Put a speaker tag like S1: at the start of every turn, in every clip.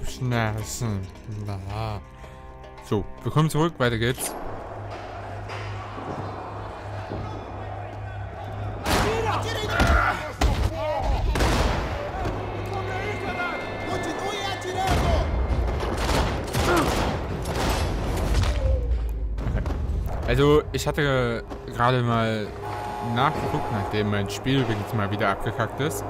S1: Schmerzen. So, willkommen zurück, weiter geht's. Also, ich hatte gerade mal nachgeguckt, nachdem mein Spiel jetzt mal wieder abgekackt ist.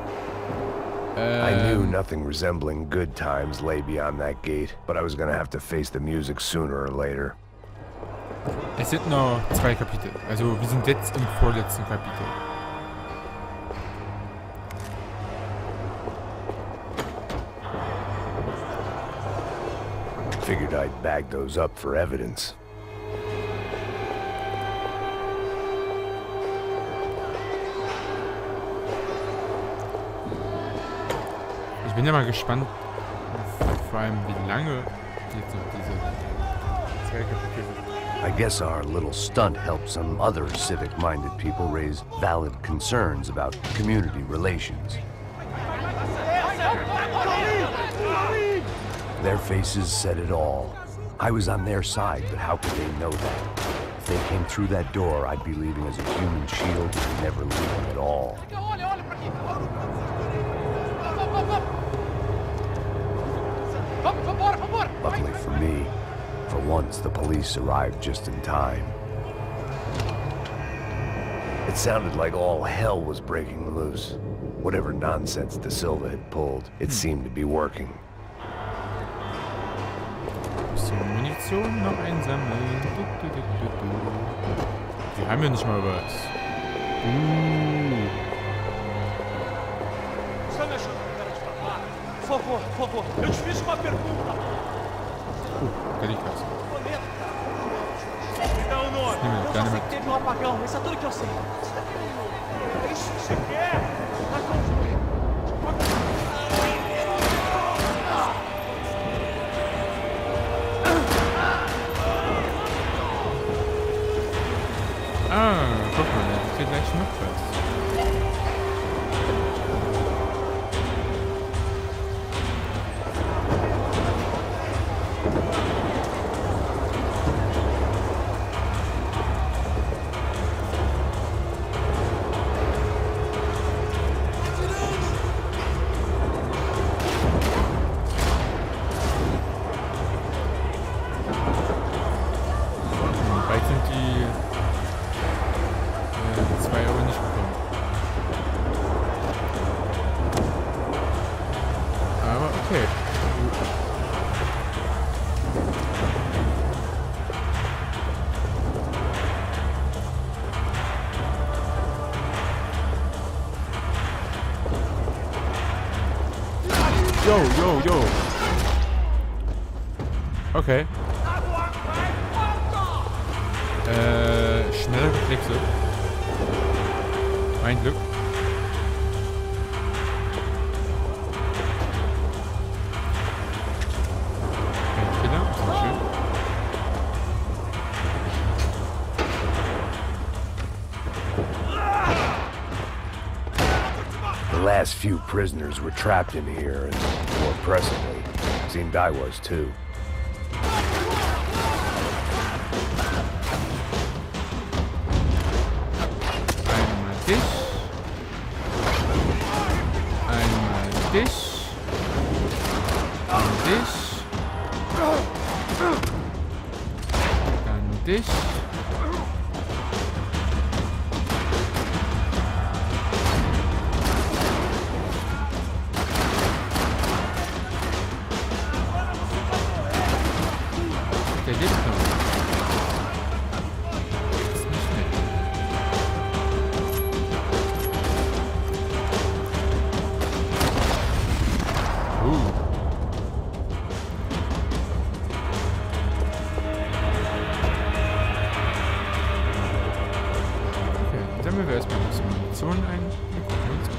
S2: I knew nothing resembling good times lay beyond that gate, but I was gonna have to face the music sooner or later.
S1: Es sind noch 2 Kapitel. Also, wir sind jetzt im vorletzten Kapitel.
S2: Figured I'd bag those up for evidence.
S1: Ich bin ja mal gespannt, vor allem wie lange jetzt noch diese 2 Kapitel sind.
S3: I guess our little stunt helped some other civic-minded people raise valid concerns about community relations. Their faces said it all. I was on their side, but how could they know that? If they came through that door, I'd be leaving as a human shield and never leaving at all. Luckily for me, for once the police arrived just in time.
S2: It sounded like all hell was breaking loose. Whatever nonsense De Silva had pulled, it seemed to be working.
S1: So, Munition noch einsammeln. Die haben ja nicht mal was. Delicado.
S4: Teve um apagão, isso é tudo que eu sei. É isso que você quer?
S1: Ah, guck mal, das geht gleich noch was. Yo. Okay. Schnelle Reflexe. Mein Glück. Ein Killer, sehr schön.
S2: The last few prisoners were trapped in here, and more pressingly, seemed I was too.
S1: Einmal dich. Dann dich. Dann dich. Der lebt noch. Das ist nicht nett. Okay, dann sammeln wir erstmal ein bisschen Munition ein und gucken uns an.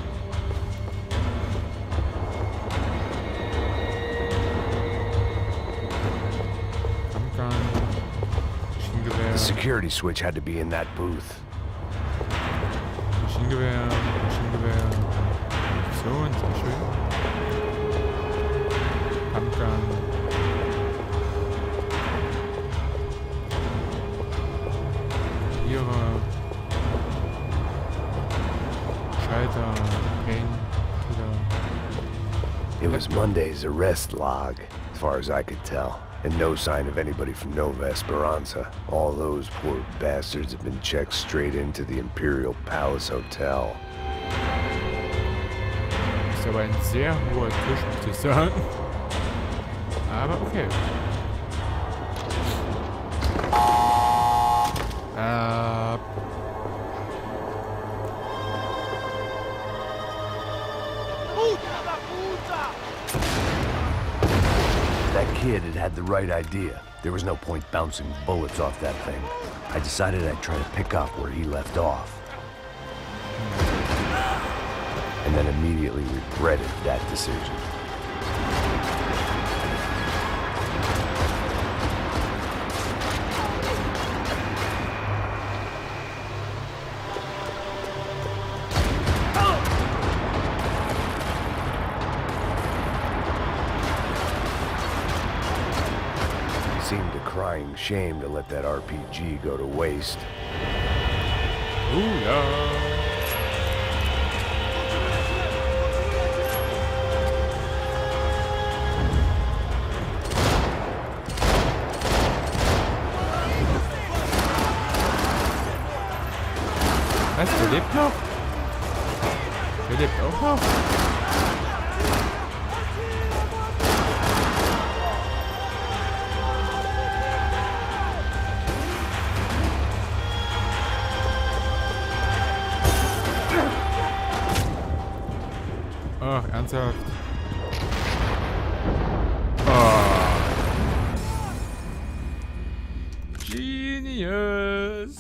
S2: The security switch had to be in that booth.
S1: Maschinengewehr. So, und sehr schön. Pumpgun. Ihre Schalter, Payne,
S2: It was Monday's arrest log, as far as I could tell. And no sign of anybody from Nova Esperanza. All those poor bastards have been checked straight into the Imperial Palace Hotel.
S1: ist aber ein sehr hoher Tisch, muss ich sagen. Aber okay.
S3: That kid had the right idea. There was no point bouncing bullets off that thing. I decided I'd try to pick up where he left off. And then immediately regretted that decision.
S2: Seemed a crying shame to let that RPG go to waste.
S1: Ooh, ja. Was? Der lebt noch? Der lebt auch noch? Ach, ernsthaft? Oh. Genius!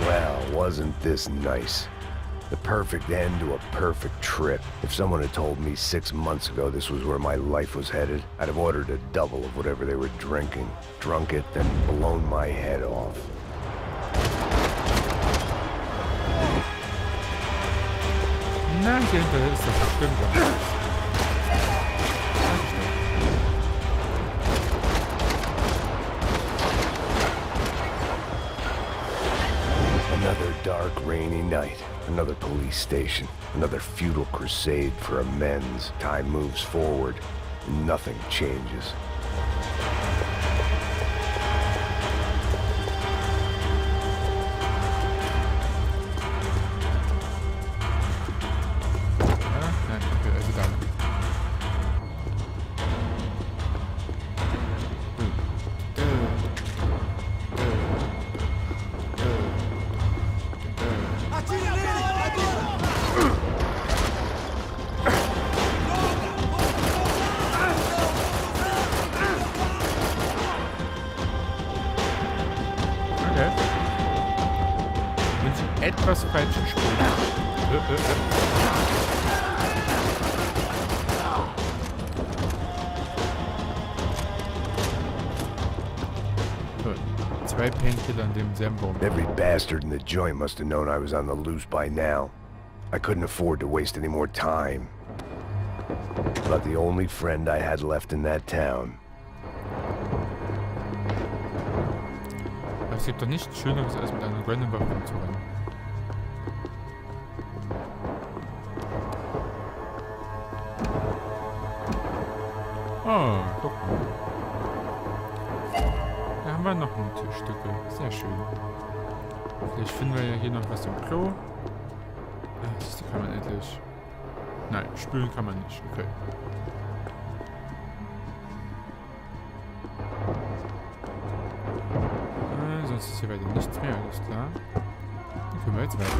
S2: Well, wasn't this nice? The perfect end to a perfect trip. If someone had told me 6 months ago this was where my life was headed, I'd have ordered a double of whatever they were drinking, drunk it, then blown my head off.
S1: Na, hier hinter ist das bestimmt.
S2: Another dark, rainy night. Another police station. Another futile crusade for amends. Time moves forward. And nothing changes.
S1: etwas falsch gespielt. Zwei Painkiller in demselben Baum.
S2: Every bastard in the joint must have known I was on the loose by now. I couldn't afford to waste any more time. About the only friend I had left in that town.
S1: Aber es gibt doch nichts Schöneres, als mit einer random Waffe rumzurennen. Oh, guck mal. Da haben wir noch ein Tischstücke. Sehr schön. Vielleicht finden wir ja hier noch was im Klo. Das kann man endlich. Nein, spülen kann man nicht. Okay. Sonst ist hier weiter nichts mehr, alles klar. Dann können wir jetzt weiter.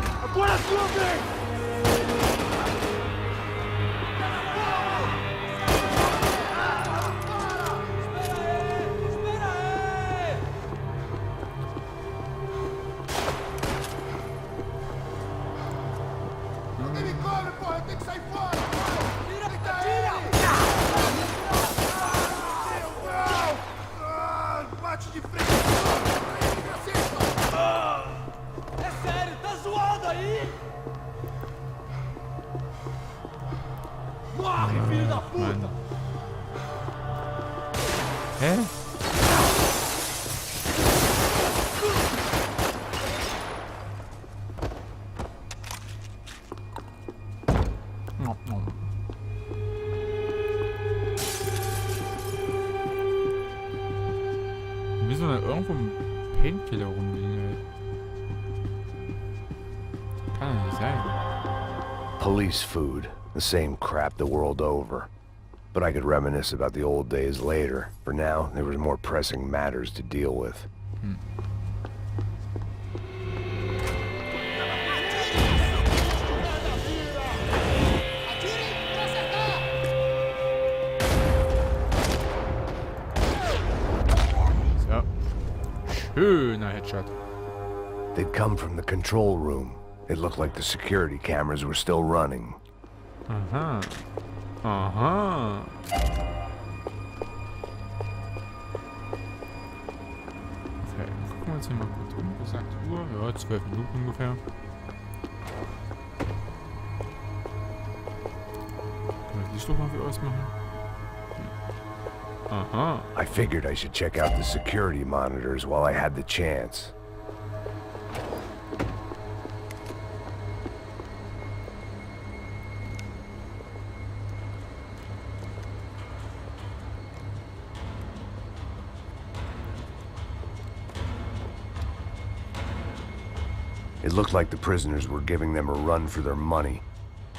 S1: Hä? Wir müssen da irgendwo ein Painkiller rumliegen, ey. Kann doch nicht sein.
S2: Police food. The same crap the world over. But I could reminisce about the old days later. For now, there was more pressing matters to deal with.
S1: So. Schöner Headshot.
S2: They'd come from the control room. It looked like the security cameras were still running.
S1: Aha. Aha. Okay, gucken wir uns hier mal kurz um. Was sagt die Uhr? Ja, 12 Minuten ungefähr. Können wir die Stufe mal für ausmachen? Aha.
S2: I figured I should check out the security monitors while I had the chance. It looked like the prisoners were giving them a run for their money.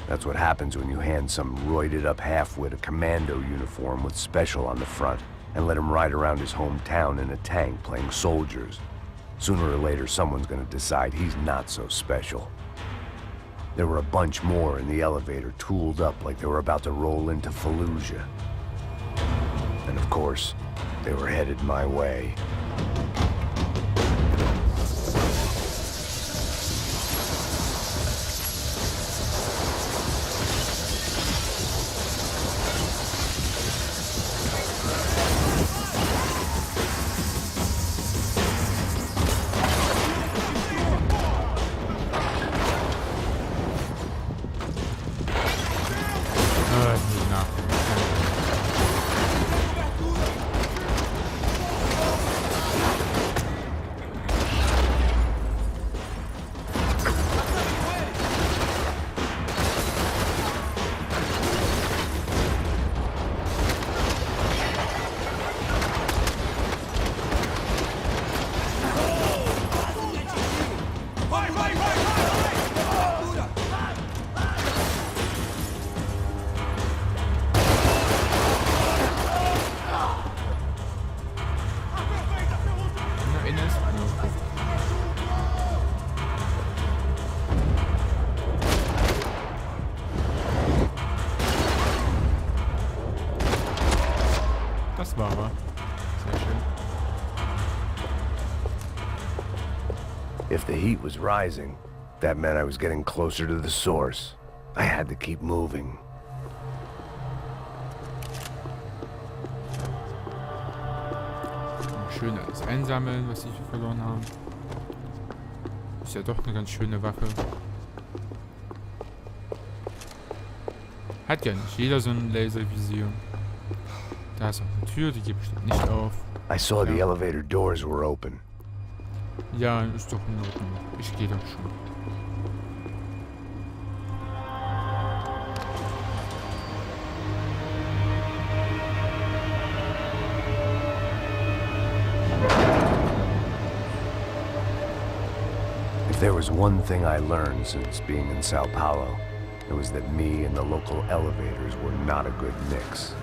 S2: That's what happens when you hand some roided-up halfwit a commando uniform with special on the front and let him ride around his hometown in a tank playing soldiers. Sooner or later, someone's gonna decide he's not so special. There were a bunch more in the elevator, tooled up like they were about to roll into Fallujah. And of course, they were headed my way.
S1: Nach. Das war er. Sehr schön.
S2: If the heat was rising, That meant I was getting closer to the source. I had to keep moving.
S1: Schön alles einsammeln, was sie verloren haben. Ist ja doch eine ganz schöne Waffe. Hat ja nicht jeder so ein Laservisier. Da ist auch eine Tür, die geht bestimmt nicht auf.
S2: I saw the elevator doors were open.
S1: Ja, ist doch in Ordnung. Ich gehe doch schon.
S3: If there was one thing I learned since being in Sao Paulo, it was that me and the local elevators were not a good mix.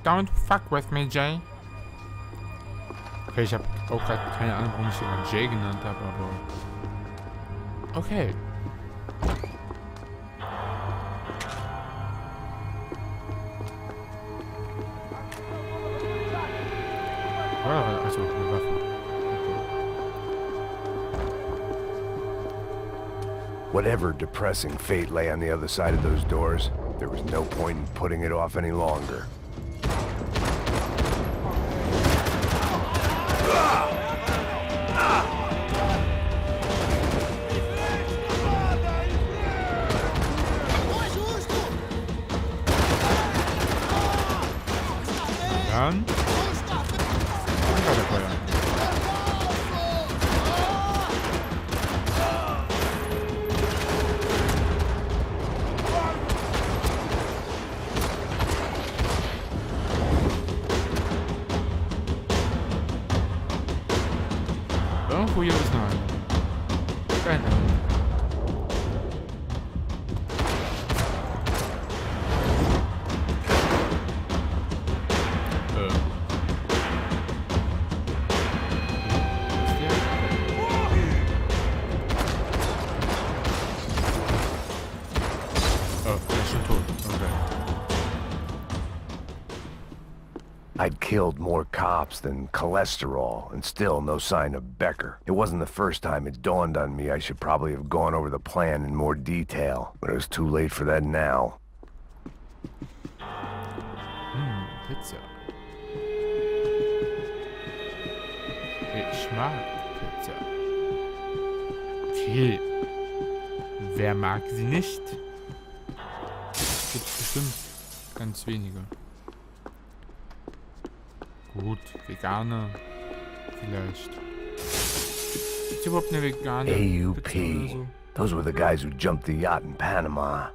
S1: Don't fuck with me, Jay. Okay, ich habe auch gerade keine Ahnung, warum ich ihn mal Jay genannt habe, aber... Okay. Also, eine Waffe.
S2: Whatever depressing fate lay on the other side of those doors, there was no point in putting it off any longer.
S1: Dann... Irgendwo hier ist noch einer. Keine Ahnung. Ist der? Oh, der ist schon tot. Okay.
S2: I'd killed more cops than cholesterol, and still no sign of Becker. It wasn't the first time it dawned on me I should probably have gone over the plan in more detail, but it was too late for that now.
S1: Pizza. Ich mag Pizza. Viel. Wer mag sie nicht? Gibt's bestimmt ganz wenige. Gut, Veganer. Vielleicht. Gibt's überhaupt eine vegane Pizza oder so?
S2: Those were the guys who jumped the yacht in Panama.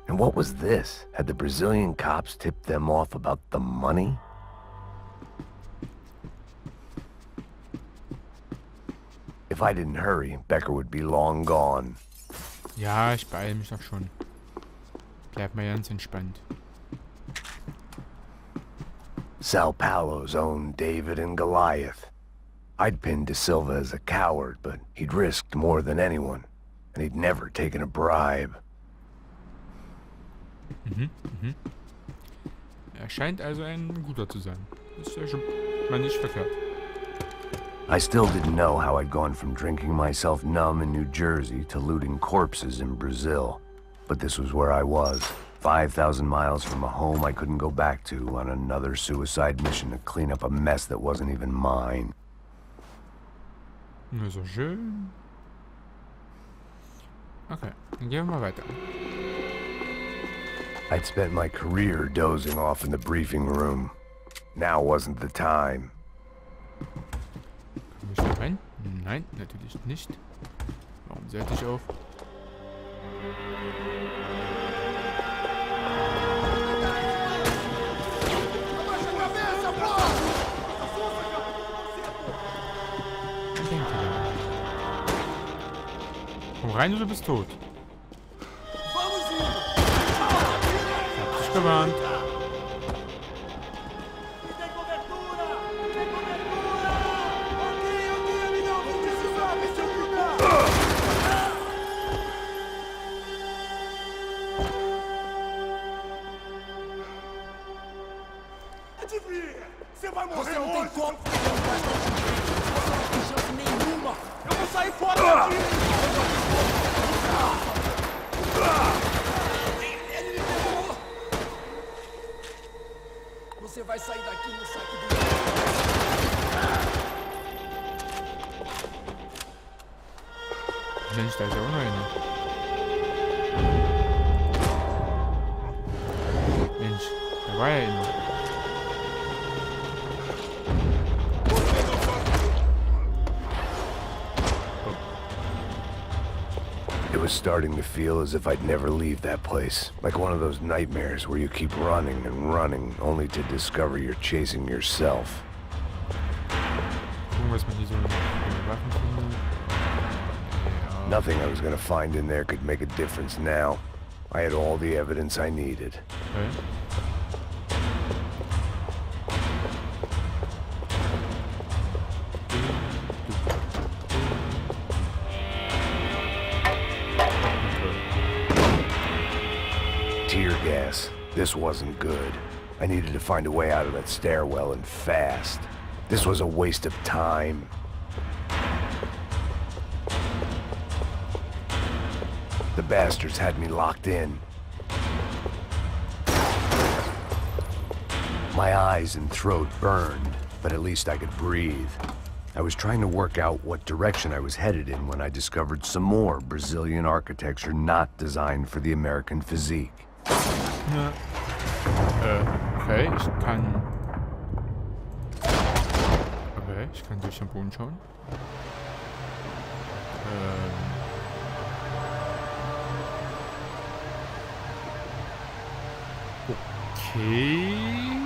S2: And what was this? Had the Brazilian cops tipped them off about the money? If I didn't hurry, Becker would be long gone.
S1: Ja, ich beeile mich doch schon. Bleib mal ganz entspannt.
S2: Sao Paulo's own David and Goliath. I'd pinned De Silva as a coward, but he'd risked more than anyone, and he'd never taken a bribe.
S1: Er scheint also ein guter zu sein. Ist ja schon mal nicht verkehrt.
S3: I still didn't know how I'd gone from drinking myself numb in New Jersey to looting corpses in Brazil. But this was where I was, 5,000 miles from a home I couldn't go back to, on another suicide mission to clean up a mess that wasn't even mine.
S1: Na, so schön. Okay, dann gehen wir mal weiter.
S2: I'd spent my career dozing off in the briefing room. Now wasn't the time.
S1: Komm ich da rein? Nein, natürlich nicht. Warum sollte ich auf? Was denkt ihr da? Komm rein oder du bist tot. Ich hab dich gewarnt. Mensch, da ist ja auch noch einer. Mensch, da war ja einer.
S2: It was starting to feel as if I'd never leave that place. Like one of those nightmares where you keep running and running, only to discover you're chasing yourself.
S1: Gucken, was man hier so für Waffen findet. Ja.
S2: Nothing I was gonna find in there could make a difference now. I had all the evidence I needed.
S1: Okay.
S2: Tear gas. This wasn't good. I needed to find a way out of that stairwell and fast. This was a waste of time. The bastards had me locked in. My eyes and throat burned, but at least I could breathe. I was trying to work out what direction I was headed in when I discovered some more Brazilian architecture not designed for the American physique.
S1: Ja. Okay, ich kann... Okay, ich kann durch den Boden schauen. Okay...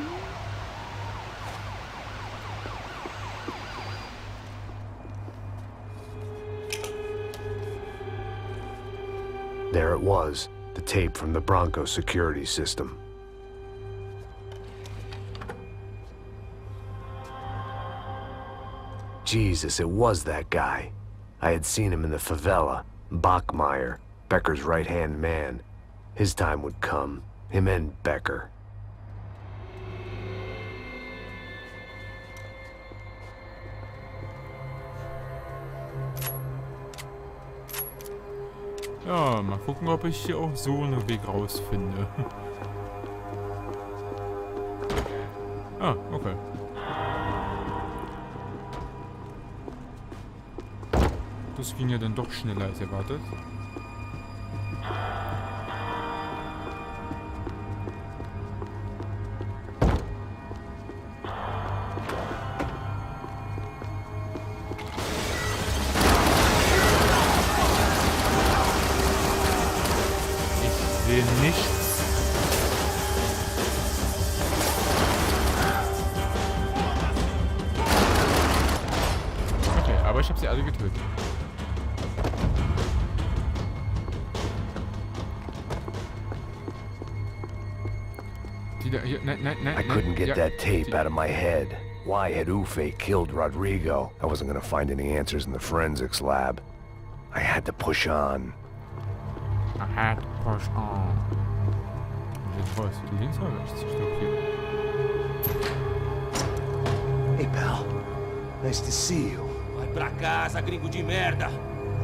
S2: There it was, the tape from the Bronco security system. Jesus, it was that guy. I had seen him in the favela. Bachmeyer, Becker's right-hand man. His time would come. Him and Becker.
S1: Ja, mal gucken, ob ich hier auch so einen Weg rausfinde. Ah, okay. Das ging ja dann doch schneller als erwartet. Ich sehe nichts. Okay, aber ich habe sie alle getötet.
S2: I couldn't get that tape out of my head. Why had Ufe killed Rodrigo? I wasn't gonna find any answers in the forensics lab. I had to push on.
S1: I had to push on. Jetzt was? Links oder rechts? Ich glaube hier.
S5: Hey, pal. Nice to see you.
S4: Vai pra casa, gringo de merda.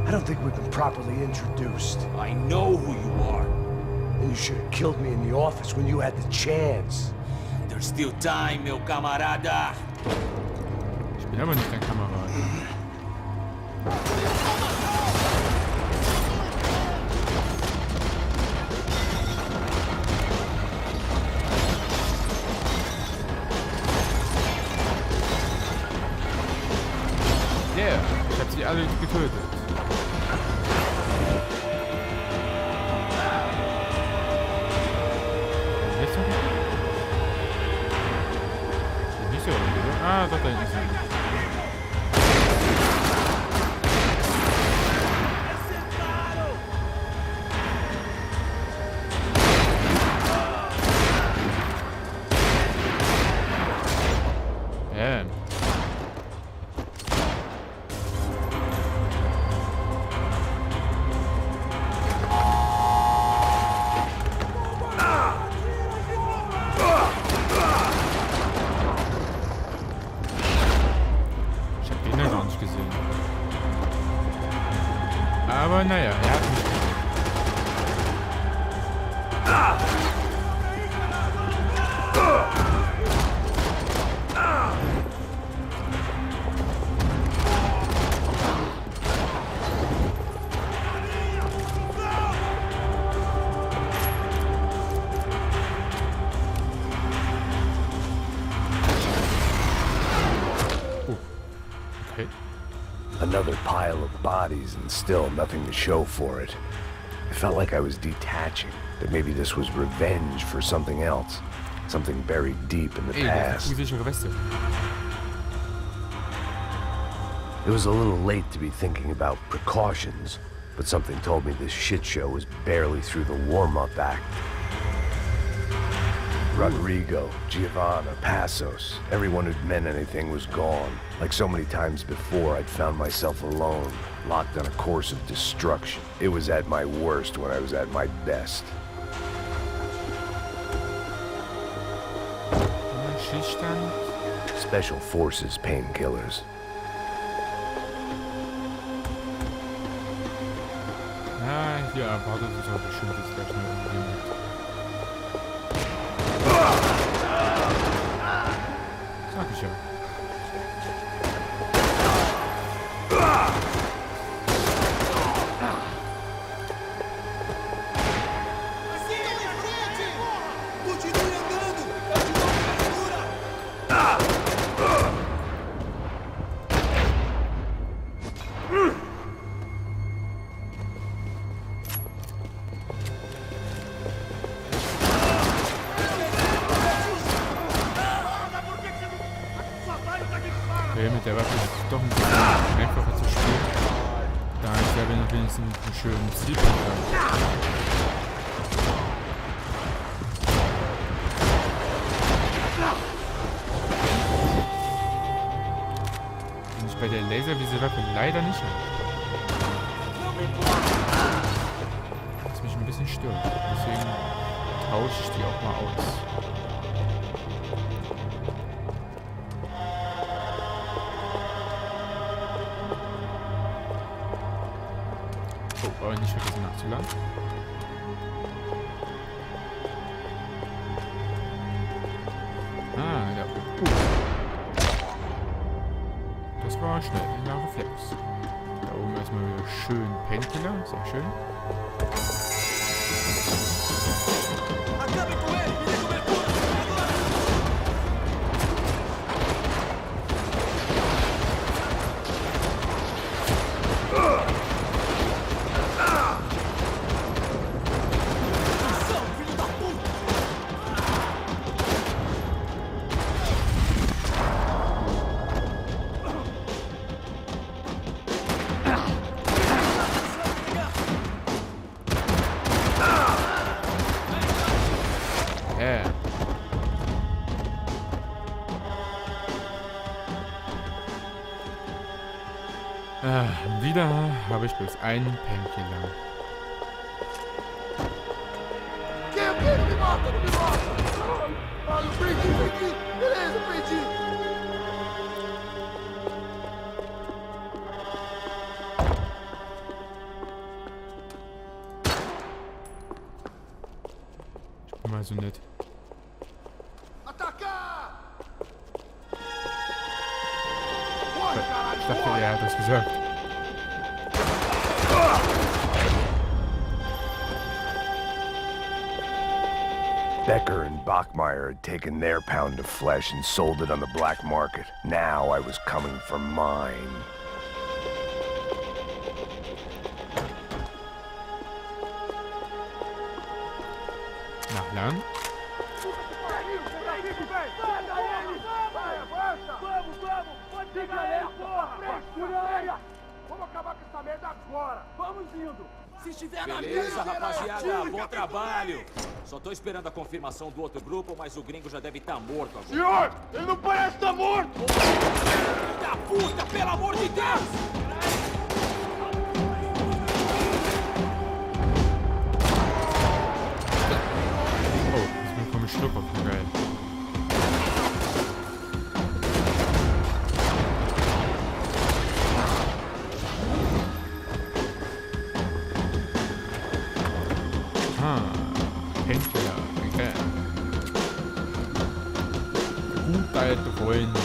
S5: I don't think we've been properly introduced.
S4: I know who you are.
S5: And you should have killed me in the office when you had the chance.
S4: There's still time, meu camarada.
S1: Ich bin aber nicht dein Kamerad. Yeah, ich hab sie alle getötet. Ah, doch, da hinten ist er. Aber naja, er hat mich gesehen. Okay.
S2: Another pile of bodies and still nothing to show for it. It felt like I was detaching, that maybe this was revenge for something else, something buried deep in the
S1: Ey, das ist eine
S2: past.
S1: zusichere Weste.
S2: It was a little late to be thinking about precautions, but something told me this shit show was barely through the warm-up act. Rodrigo, Giovanna, Passos, everyone who'd meant anything was gone. Like so many times before, I'd found myself alone, locked on a course of destruction. It was at my worst when I was at my best.
S1: Schießstand.
S2: Special Forces painkillers.
S1: Ah, hier erwartet uns auch bestimmt jetzt gleich mal irgendjemand. Sag ich ja. Okay, mit der Waffe ist es doch ein bisschen einfacher zu spielen. Da ich ja wenigstens einen schönen Zielpunkt habe. Den ich bei der Laservisierwaffe leider nicht habe. Was mich ein bisschen stört. Deswegen tausche ich die auch mal aus. Oh, nicht vergessen nachzuladen. Ah, ja. Das war schnell. Ein Reflex. Da oben erstmal wieder schön Painkiller. Sehr schön. Wieder habe ich bloß einen Painkiller. Ich bin mal so nett. Ich dachte, er hat das gesagt.
S2: Becker and Bachmeyer had taken their pound of flesh and sold it on the black market. Now I was coming for mine.
S1: Nachladen.
S6: Beleza, rapaziada, bom trabalho. Só tô esperando a confirmação do outro grupo, mas o gringo já deve estar morto agora.
S5: Senhor, ele não parece estar morto!
S6: Filho da puta, pelo amor de Deus!
S1: Oh, jetzt bekomme ich Schluck auf den Geil. Painkiller, okay. Gut alte Freund.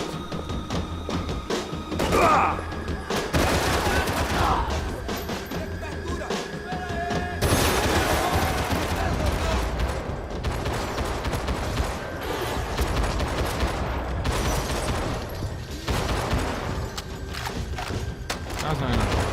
S1: Da ist einer.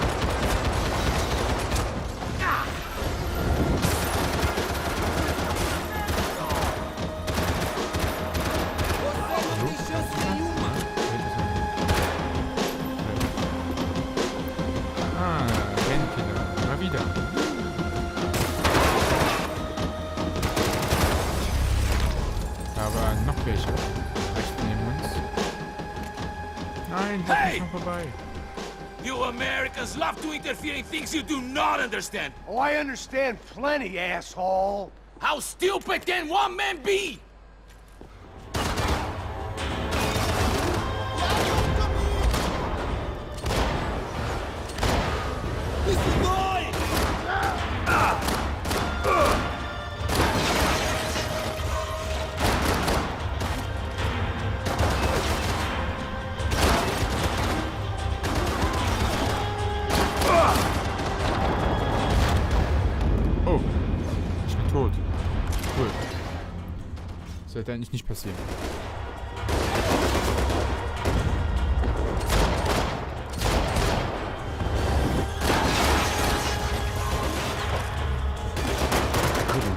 S6: Hey! You Americans love to interfere in things you do not understand.
S5: Oh, I understand plenty, asshole.
S6: How stupid can one man be? This is mine!
S1: Oh, ich bin tot. Cool. Sollte eigentlich nicht passieren.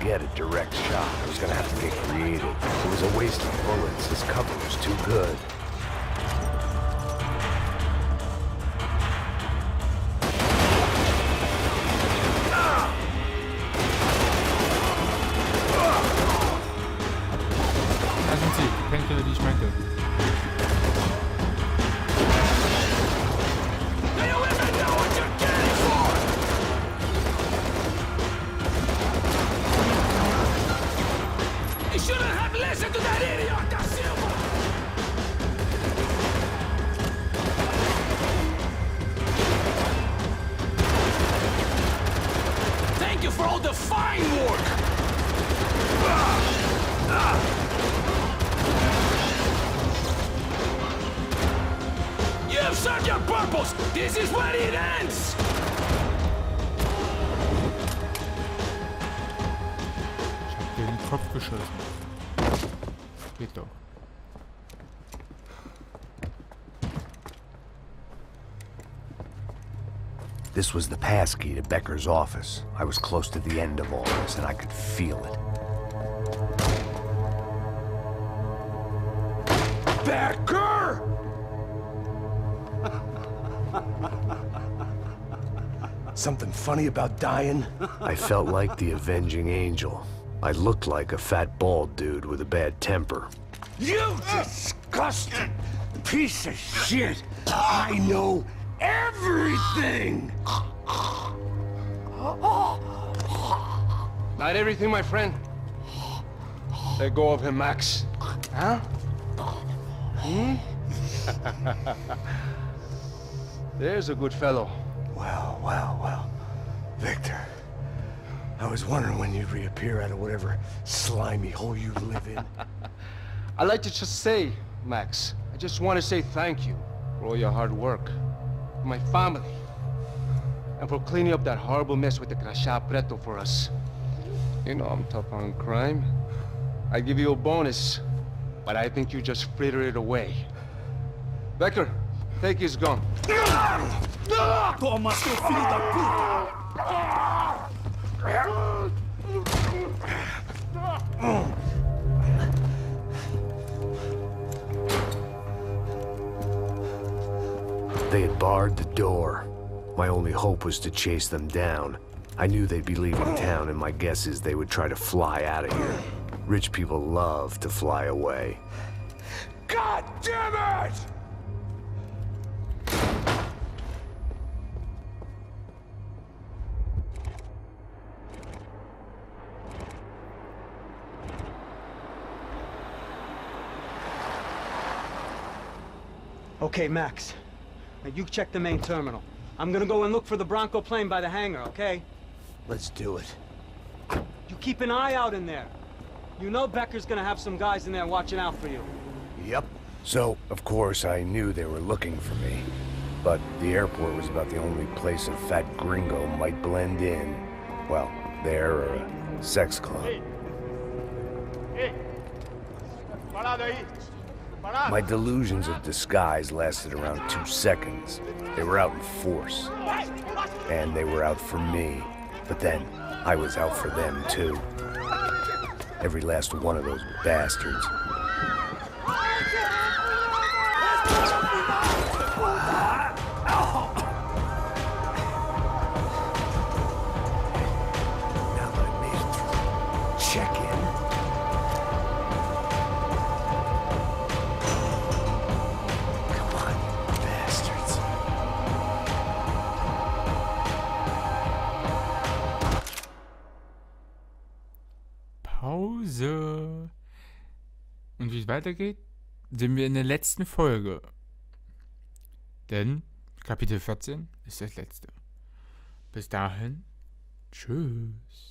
S2: Get a direct shot. I was gonna have to get creative. It was a waste of bullets. His cover was too good.
S1: Da sind sie, die Painkiller, die ich meinte.
S6: Thank you for all the fine work! You have served your purpose! This is where it ends!
S1: Ich hab dir in den Kopf geschossen. Geht doch.
S2: This was the passkey to Becker's office. I was close to the end of all this, and I could feel it.
S5: Becker! Something funny about dying?
S2: I felt like the avenging angel. I looked like a fat bald dude with a bad temper.
S5: You disgusting piece of shit! I know everything!
S7: Not everything, my friend. Let go of him, Max. Huh? Hmm? There's a good fellow.
S5: Well. Victor, I was wondering when you'd reappear out of whatever slimy hole you live in.
S7: I'd like to just say, Max, I just want to say thank you for all your hard work, for my family, and for cleaning up that horrible mess with the crachá preto for us. You know I'm tough on crime. I give you a bonus, but I think you just frittered it away. Becker, take his gun.
S6: Toma, seu filho da puta!
S2: They had barred the door. My only hope was to chase them down. I knew they'd be leaving town, and my guess is they would try to fly out of here. Rich people love to fly away.
S5: God damn it!
S4: Okay, Max. Now you check the main terminal. I'm gonna go and look for the Bronco plane by the hangar, okay?
S5: Let's do it.
S4: You keep an eye out in there. You know Becker's gonna have some guys in there watching out for you.
S2: Yep. So, of course, I knew they were looking for me. But the airport was about the only place a fat gringo might blend in. Well, there or a sex club.
S8: Hey! Parado aí!
S2: My delusions of disguise lasted around 2 seconds. They were out in force. And they were out for me. But then, I was out for them too. Every last one of those bastards.
S5: Now that I made it through check-in. Come on, you bastards.
S1: Pause. Und wie es weitergeht, sehen wir in der letzten Folge. Denn Kapitel 14 ist das letzte. Bis dahin, tschüss.